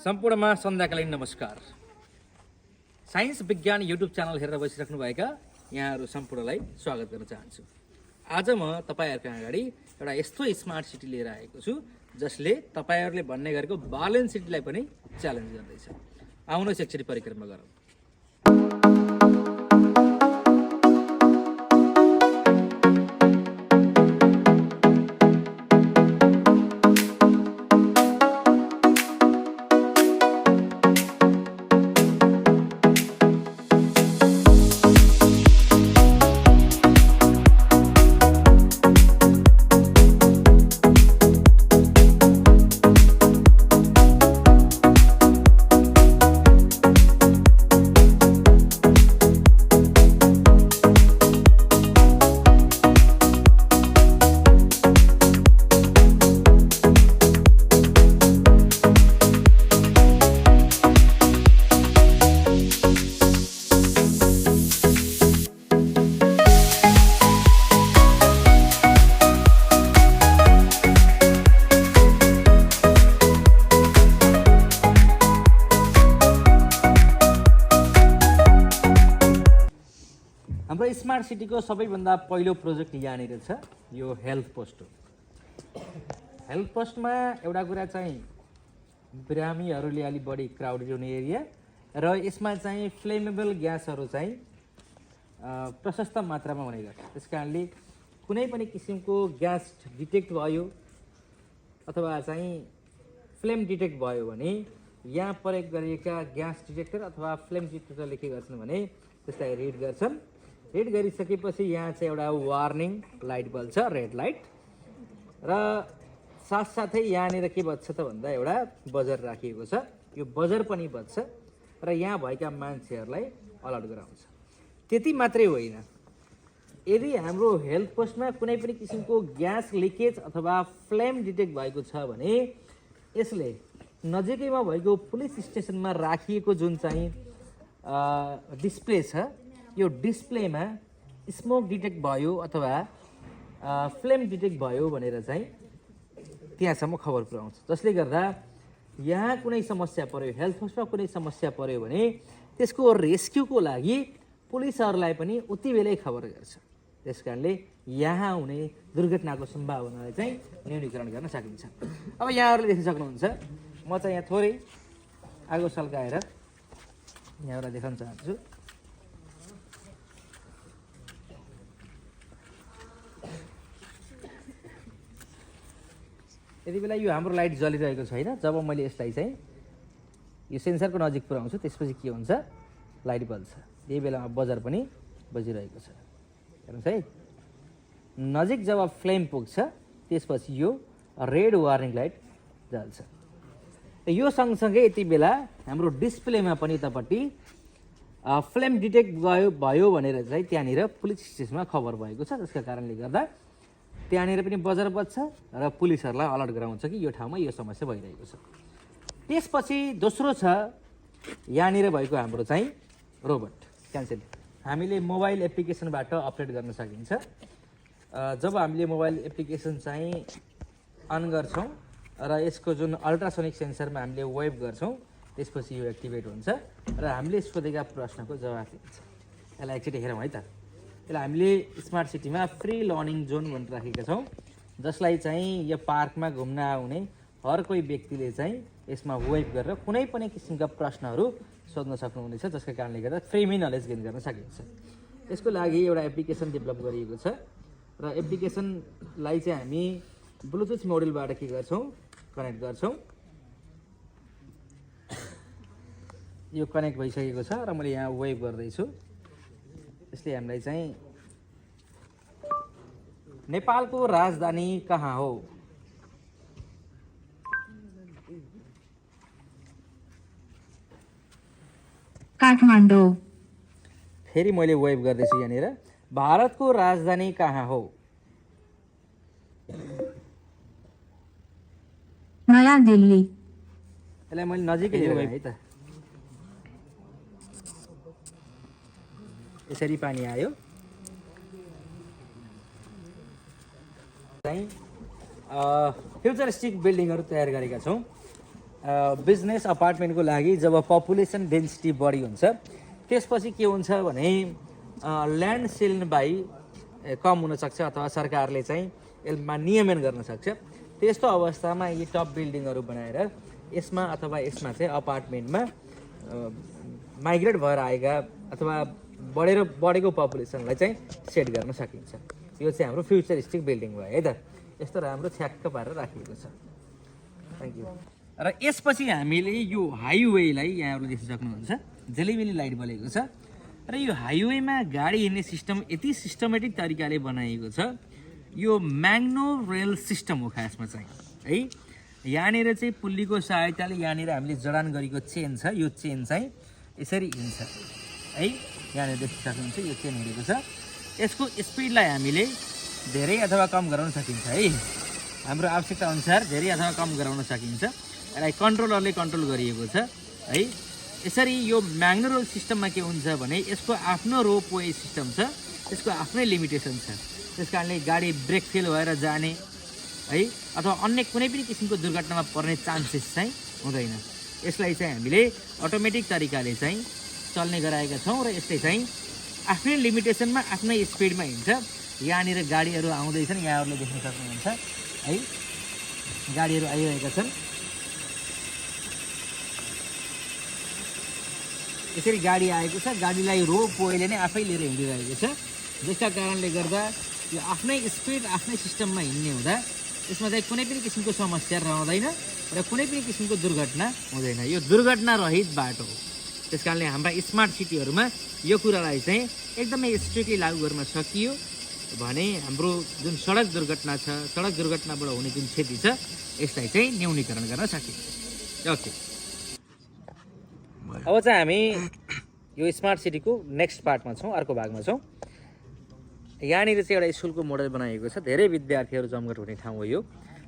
सम्पूर्णमा सन्ध्याकालीन नमस्कार। साइन्स विज्ञान युट्युब च्यानल हेरेर बसिराख्नुभएका यहाँहरू सम्पूर्णलाई स्वागत गर्न चाहन्छु। आज म तपाईहरुको अगाडि एउटा यस्तो स्मार्ट सिटी लिएर आएको छु जसले तपाईहरुले भन्ने गरेको बालेन सिटीलाई पनि च्यालेन्ज गर्दैछ। आउनुहोस् एकचोटि परिक्रमा गरौँ। हाम्रो स्मार्ट सिटीको सबैभन्दा पहिलो प्रोजेक्ट यहाँनिर छ, यो हेल्थ पोस्ट हो। हेल्थ पोस्टमा एउटा कुरा चाहिँ बिरामीहरूले अलि बढी क्राउडेड हुने एरिया र यसमा चाहिँ फ्लेमेबल ग्यासहरू चाहिँ प्रशस्त मात्रामा हुने गर्छ। त्यसकारणले कुनै पनि किसिमको ग्यास डिटेक्ट भयो अथवा चाहिँ फ्लेम डिटेक्ट भयो भने यहाँ प्रयोग गरिएका ग्यास डिटेक्टर अथवा फ्लेम डिटेक्टरले के गर्छन् भने त्यसलाई रिड गर्छन्। रिड गरिसकेपछि यहाँ चाहिँ एउटा वार्निङ लाइट बल्छ, रेड लाइट, र साथसाथै यहाँनिर के बज्छ त भन्दा एउटा बजर राखिएको छ। यो बजर पनि बज्छ र यहाँ भएका मान्छेहरूलाई अलर्ट गराउँछ। त्यति मात्रै होइन, यदि हाम्रो हेल्थ पोस्टमा कुनै पनि किसिमको ग्यास लिकेज अथवा फ्लेम डिटेक्ट भएको छ भने यसले नजिकैमा भएको पुलिस स्टेसनमा राखिएको जुन चाहिँ डिस्प्ले छ, यो डिस्प्लेमा स्मोक डिटेक्ट भयो अथवा फ्लेम डिटेक्ट भयो भनेर चाहिँ त्यहाँसम्म खबर पुर्याउँछ। जसले गर्दा यहाँ कुनै समस्या पर्यो, हेल्थ पोस्टमा कुनै समस्या पर्यो भने त्यसको रेस्क्युको लागि पुलिसहरूलाई पनि उति बेलै खबर गर्छ। त्यसकारणले यहाँ हुने दुर्घटनाको सम्भावनालाई चाहिँ न्यूनीकरण गर्न सकिन्छ। अब यहाँहरूले देख्न सक्नुहुन्छ, म चाहिँ यहाँ थोरै आगो सल्काएर यहाँलाई देखाउन चाहन्छु। यति बेला यो हाम्रो लाइट जलिरहेको छैन। जब मैले यसलाई चाहिँ यो सेन्सरको नजिक पुऱ्याउँछु त्यसपछि के हुन्छ, लाइट बल्छ। यही बेलामा बजर पनि बजिरहेको छ। हेर्नुहोस् है, नजिक जब फ्लेम पुग्छ त्यसपछि यो रेड वार्निङ लाइट जल्छ। यो सँगसँगै यति बेला हाम्रो डिस्प्लेमा पनि यतापट्टि फ्लेम डिटेक्ट भयो भनेर चाहिँ त्यहाँनिर पुलिस स्टेसनमा खबर भएको छ। जसका कारणले गर्दा त्यहाँनिर पनि बजार बज्छ र पुलिसहरूलाई अलर्ट गराउँछ कि यो ठाउँमा यो समस्या भइरहेको छ। त्यसपछि दोस्रो छ यहाँनिर भएको हाम्रो चाहिँ रोबोट क्यान्सल। हामीले मोबाइल एप्लिकेसनबाट अपडेट गर्न सकिन्छ। जब हामीले मोबाइल एप्लिकेसन चाहिँ अन गर्छौँ र यसको जुन अल्ट्रासोनिक सेन्सरमा हामीले वेभ गर्छौँ त्यसपछि यो एक्टिभेट हुन्छ र हामीले सोधेका प्रश्नको जवाफ दिन्छ। यसलाई एकचोटि हेरौँ है त। यसलाई हामीले स्मार्ट सिटीमा फ्री लर्निङ जोन भनेर राखेका छौँ, जसलाई चाहिँ यो पार्कमा घुम्न आउने हर कोही व्यक्तिले चाहिँ यसमा वेभ गरेर कुनै पनि किसिमका प्रश्नहरू सोध्न सक्नुहुनेछ। जसका कारणले गर्दा फ्रीमै नलेज गेन गर्न सकिन्छ। यसको लागि एउटा एप्लिकेसन डेभलप गरिएको छ र एप्लिकेसनलाई चाहिँ हामी ब्लुटुथ मोड्युलबाट के गर्छौँ, कनेक्ट गर्छौँ। यो कनेक्ट भइसकेको छ र मैले यहाँ वेभ गर्दैछु। यसले हामीलाई चाहिँ नेपालको राजधानी कहाँ हो, काठमाडौँ। फेरि मैले वेभ गर्दैछु यहाँनिर, भारतको राजधानी कहाँ हो, नयाँ दिल्ली। यसलाई मैले नजिकै लिएर है त। यसरी पानी आयो। चाहिँ फ्युचरिस्टिक बिल्डिङहरू तयार गरेका छौँ। बिजनेस अपार्टमेन्टको लागि जब पपुलेसन डेन्सिटी बढी हुन्छ त्यसपछि के हुन्छ भने ल्यान्ड सेल बाई कम हुनसक्छ अथवा सरकारले चाहिँ यसमा नियमन गर्न सक्छ। त्यस्तो अवस्थामा यी टप बिल्डिङहरू बनाएर यसमा अथवा यसमा चाहिँ अपार्टमेन्टमा माइग्रेट भएर आएका अथवा बढेको पपुलेसनलाई चाहिँ सेट गर्न सकिन्छ। यो चाहिँ हाम्रो फ्युचरिस्टिक बिल्डिङ भयो है त। यस्तो राम्रो छ्याक्क पारेर राखिएको छ। Thank you. र यसपछि हामीले यो हाइवेलाई यहाँहरूले देख्न सक्नुहुन्छ झिलिमिली लाइट बलेको छ र यो हाइवेमा गाडी हिँड्ने सिस्टम यति सिस्टमेटिक तरिकाले बनाइएको छ। यो म्याग्नो रेल सिस्टम हो खासमा चाहिँ है। यहाँनिर चाहिँ पुल्लीको सहायताले यहाँनिर हामीले जडान गरेको चेन छ। यो चेन चाहिँ यसरी हिँड्छ है। यहाँनिर देख्न सक्नुहुन्छ यो चेन हिँडेको छ। यसको स्पिडलाई हामीले धेरै अथवा कम गराउन सकिन्छ है। हाम्रो आवश्यकता अनुसार धेरै अथवा कम गराउन सकिन्छ। यसलाई कन्ट्रोलरले कन्ट्रोल गरिएको छ है। यसरी यो म्याग्नो रेल सिस्टममा के हुन्छ भने यसको आफ्नो रोप वे सिस्टम छ, यसको आफ्नै लिमिटेसन छ। त्यस कारणले गाडी ब्रेक फेल भएर जाने है अथवा अन्य कुनै पनि किसिमको दुर्घटनामा पर्ने चान्सेस चाहिँ हुँदैन। यसलाई चाहिँ हामीले अटोमेटिक तरिकाले चाहिँ चल्ने गराएका छौँ र यसले चाहिँ आफ्नै लिमिटेसनमा आफ्नै स्पिडमा हिँड्छ। यहाँनिर गाडीहरू आउँदैछन्, यहाँहरूले देख्न सक्नुहुन्छ है। गाडीहरू आइरहेका छन्। यसरी गाडी आएको छ। गाडीलाई रोप वेले नै आफै लिएर हिँडिरहेको छ, जसका कारणले गर्दा यो आफ्नै स्पिड आफ्नै सिस्टममा हिँड्ने हुँदा यसमा चाहिँ कुनै पनि किसिमको समस्या रहँदैन र कुनै पनि किसिमको दुर्घटना हुँदैन। यो दुर्घटना रहित बाटो हो। त्यस कारणले हाम्रा स्मार्ट सिटीहरूमा यो कुरालाई चाहिँ एकदमै स्ट्रिक्टली लागू गर्न सकियो भने हाम्रो जुन सडक दुर्घटना छ, सडक दुर्घटनाबाट हुने जुन क्षति छ यसलाई चाहिँ न्यूनीकरण गर्न सकिन्छ। ओके, अब चाहिँ हामी यो स्मार्ट सिटीको नेक्स्ट पार्टमा छौँ, अर्को भागमा छौँ। यहाँनिर चाहिँ एउटा स्कुलको मोडल बनाइएको छ। धेरै विद्यार्थीहरू जमघट हुने ठाउँ हो यो।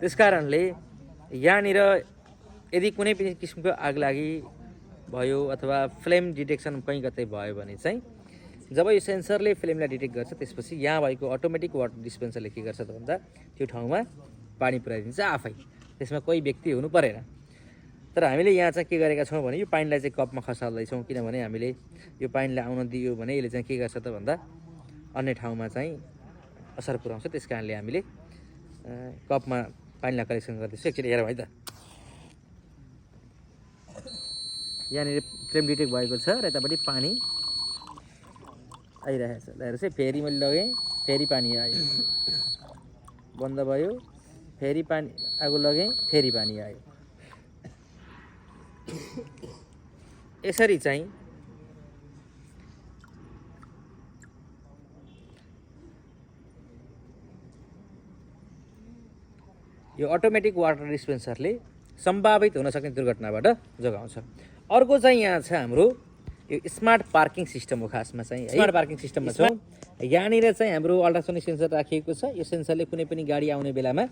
त्यस कारणले यहाँनिर यदि कुनै पनि किसिमको आगलागी भयो अथवा फ्लेम डिटेक्सन कहीँ कतै भयो भने चाहिँ जब यो सेन्सरले फ्लेमलाई डिटेक्ट गर्छ त्यसपछि यहाँ भएको अटोमेटिक वाटर डिस्पेन्सरले के गर्छ त भन्दा त्यो ठाउँमा पानी पुर्याइदिन्छ आफै। त्यसमा कोही व्यक्ति हुनु परेन। तर हामीले यहाँ चाहिँ के गरेका छौँ भने यो पानीलाई चाहिँ कपमा खसाल्दैछौँ, किनभने हामीले यो पानीलाई आउन दियो भने यसले चाहिँ के गर्छ त भन्दा अन्य ठाउँमा चाहिँ असर पुऱ्याउँछ। त्यस कारणले हामीले कपमा पानीलाई कलेक्सन गर्दैछौँ। एकचोटि हेरौँ है त। यहाँनिर फ्लेम डिटेक्ट भएको छ र यतापट्टि पानी आइरहेको छ। हेर्नुहोस् है, फेरि मैले लगेँ, फेरि पानी आयो, बन्द भयो, फेरि पानी आगो लगेँ, फेरि पानी आयो। यसरी चाहिँ यो अटोमेटिक वाटर डिस्पेन्सरले सम्भावित हुन सक्ने दुर्घटनाबाट जोगाउँछ। अर्को चाहिँ यहाँ छ हाम्रो यो स्मार्ट पार्किङ सिस्टम हो। खासमा चाहिँ स्मार्ट पार्किङ सिस्टममा छौँ। यहाँनिर चाहिँ हाम्रो अल्ट्रासोनिक सेन्सर राखिएको छ। यो सेन्सरले कुनै पनि गाडी आउने बेलामा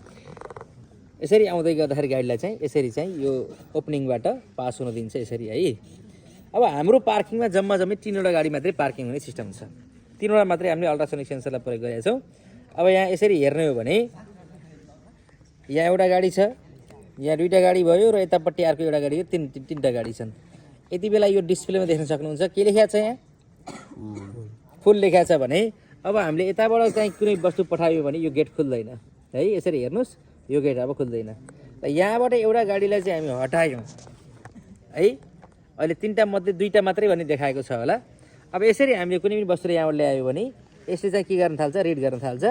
यसरी आउँदै गर्दाखेरि गाडीलाई चाहिँ यसरी चाहिँ यो ओपनिङबाट पास हुन दिन्छ यसरी है। अब हाम्रो पार्किङमा जम्मा 3वटा गाडी मात्रै पार्किङ हुने सिस्टम छ। 3वटा मात्रै हामीले अल्ट्रासोनिक सेन्सरलाई प्रयोग गरेका छौँ। अब यहाँ यसरी हेर्ने हो भने यहाँ एउटा गाडी छ, यहाँ 2टा गाडी भयो र यतापट्टि अर्को एउटा गाडी हो। 3टा गाडी छन्। यति बेला यो डिस्प्लेमा देख्न सक्नुहुन्छ के लेखेको छ यहाँ फुल लेखेको छ भने अब हामीले यताबाट चाहिँ कुनै वस्तु पठायो भने यो गेट खुल्दैन है। यसरी हेर्नुहोस्, यो गेट अब खुल्दैन। र यहाँबाट एउटा गाडीलाई चाहिँ हामी हटायौँ है। अहिले 3टा मध्ये 2टा मात्रै भन्ने देखाएको छ होला। अब यसरी हामीले कुनै पनि वस्तु यहाँबाट ल्यायो भने यसले चाहिँ के गर्न थाल्छ, रिड गर्न थाल्छ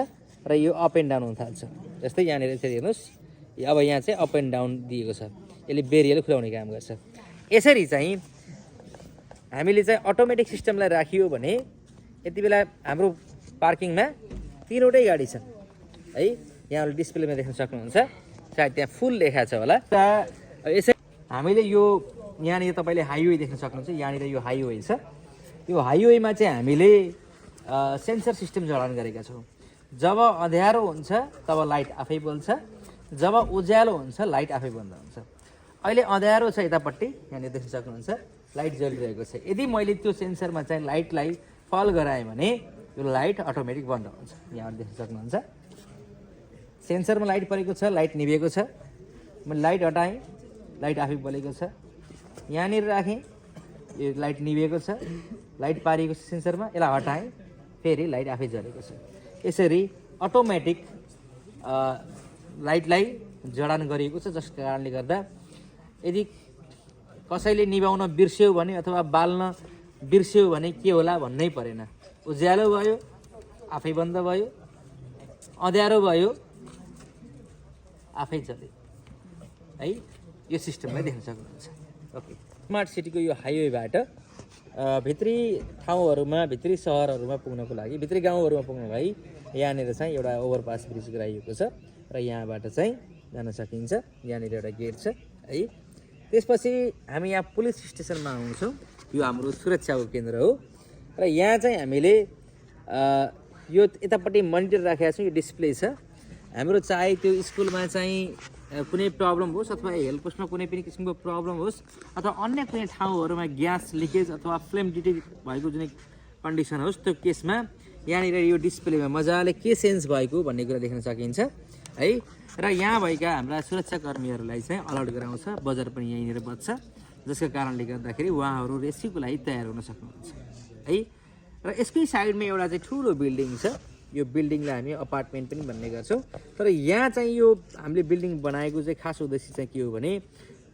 र यो अप एन्ड डाउन हुन थाल्छ। जस्तै यहाँनिर यसरी हेर्नुहोस्, अब यहाँ चाहिँ अप एन्ड डाउन दिएको छ। यसले बेरियल खुलाउने काम गर्छ। यसरी चाहिँ हामीले चाहिँ अटोमेटिक सिस्टमलाई राखियो भने यति बेला हाम्रो पार्किङमा 3वटै गाडी छन् है। यहाँले डिस्प्लेमा देख्न सक्नुहुन्छ, सायद त्यहाँ फुल लेखाएको छ होला। यसरी हामीले यो यहाँनिर तपाईँले हाइवे देख्न सक्नुहुन्छ। यहाँनिर यो हाइवे छ। यो हाइवेमा चाहिँ हामीले सेन्सर सिस्टम जडान गरेका छौँ। जब अँध्यारो हुन्छ तब लाइट आफै बल्छ, जब उज्यालो हुन्छ लाइट आफै बन्द हुन्छ। अहिले अँध्यारो छ यतापट्टि, यहाँनिर देख्न सक्नुहुन्छ लाइट जलिरहेको छ। यदि मैले त्यो सेन्सरमा चाहिँ लाइटलाई फल गराएँ भने यो लाइट अटोमेटिक बन्द हुन्छ। यहाँबाट देख्न सक्नुहुन्छ सेन्सरमा लाइट परेको छ, लाइट निभेको छ। मैले लाइट हटाएँ, लाइट आफै बलेको छ। यहाँनिर राखेँ, यो लाइट निभेको छ, लाइट पारिएको छ सेन्सरमा, यसलाई हटाएँ, फेरि लाइट आफै जलेको छ। यसरी अटोमेटिक लाइटलाई जडान गरिएको छ, जसको कारणले गर्दा यदि कसैले निभाउन बिर्स्यो भने अथवा बाल्न बिर्स्यो भने के होला भन्नै परेन। उज्यालो भयो, आफै बन्द भयो, अँध्यारो भयो, आफै जल्यो है। यो सिस्टमलाई देख्न सक्नुहुन्छ। ओके, स्मार्ट सिटीको यो हाइवेबाट भित्री ठाउँहरूमा, भित्री सहरहरूमा पुग्नको लागि, भित्री गाउँहरूमा पुग्नको लागि यहाँनिर चाहिँ एउटा ओभरपास ब्रिज गराइएको छ र यहाँबाट चाहिँ जान सकिन्छ। यहाँनिर एउटा गेट छ है। त्यसपछि हामी यहाँ पुलिस स्टेसनमा आउँछौँ। यो हाम्रो सुरक्षाको केन्द्र हो र यहाँ चाहिँ हामीले यो यतापट्टि मोनिटर राखेका छौँ। यो डिस्प्ले छ हाम्रो। चाहे त्यो स्कुलमा चाहिँ कुनै प्रब्लम होस् अथवा हेल्थ पोस्टमा कुनै पनि किसिमको प्रब्लम होस् अथवा अन्य कुनै ठाउँहरूमा ग्यास लिकेज अथवा फ्लेम डिटेक्ट भएको जुनै कन्डिसन होस्, त्यो केसमा यहाँनिर यो डिस्प्लेमा मजाले के सेन्स भएको भन्ने कुरा देख्न सकिन्छ है। र यहाँ भएका हाम्रा सुरक्षाकर्मीहरूलाई चाहिँ अलर्ट गराउँछ। बजार पनि यहीँनिर बज्छ, जसको कारणले गर्दाखेरि उहाँहरू रेस्क्युको लागि तयार हुन सक्नुहुन्छ है। र यसकै साइडमा एउटा चाहिँ ठुलो बिल्डिङ छ। यो बिल्डिङलाई हामी अपार्टमेन्ट पनि भन्ने गर्छौँ। तर यहाँ चाहिँ यो हामीले बिल्डिङ बनाएको चाहिँ खास उद्देश्य चाहिँ के हो भने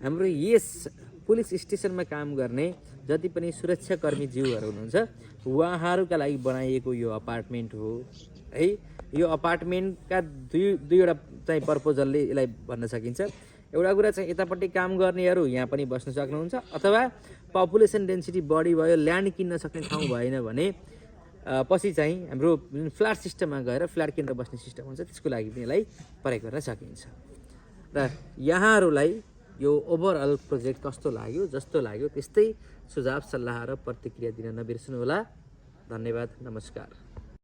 हाम्रो यस पुलिस स्टेसनमा काम गर्ने जति पनि सुरक्षाकर्मी ज्यूहरू हुनुहुन्छ उहाँहरूका लागि बनाइएको यो अपार्टमेन्ट हो है। यो अपार्टमेन्टका दुईवटा चाहिँ पर्पोजलले यसलाई भन्न सकिन्छ। एउटा कुरा चाहिँ यतापट्टि काम गर्नेहरू यहाँ पनि बस्न सक्नुहुन्छ, अथवा पपुलेसन डेन्सिटी बढी भयो, ल्यान्ड किन्न सक्ने ठाउँ भएन भने पछि चाहिँ हाम्रो जुन फ्ल्याट सिस्टममा गएर फ्ल्याट किनेर बस्ने सिस्टम हुन्छ त्यसको लागि पनि यसलाई प्रयोग गर्न सकिन्छ। र यहाँहरूलाई यो ओभरअल प्रोजेक्ट कस्तो लाग्यो, जस्तो लाग्यो त्यस्तै सुझाव सल्लाह र प्रतिक्रिया दिन नबिर्सनुहोला। धन्यवाद, नमस्कार।